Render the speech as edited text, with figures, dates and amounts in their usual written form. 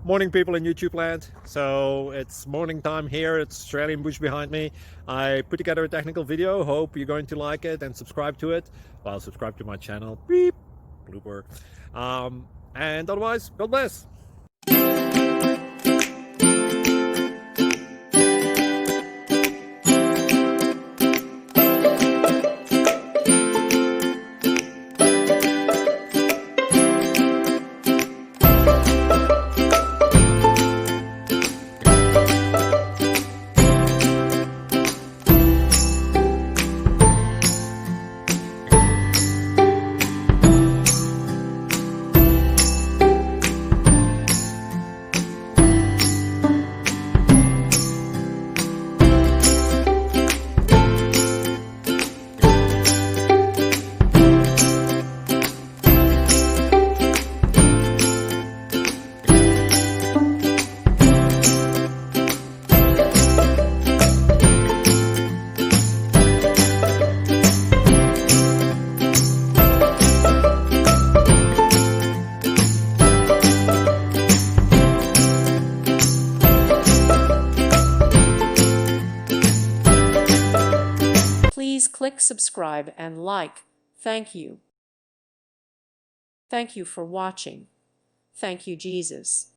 Morning, people in YouTube land. So it's morning time here. It's Australian bush behind me. I put together a technical video. Hope you're going to like it and subscribe to it. Well, subscribe to my channel. Beep, blooper. And otherwise, God bless. Please click subscribe and like. Thank you. Thank you for watching. Thank you, Jesus.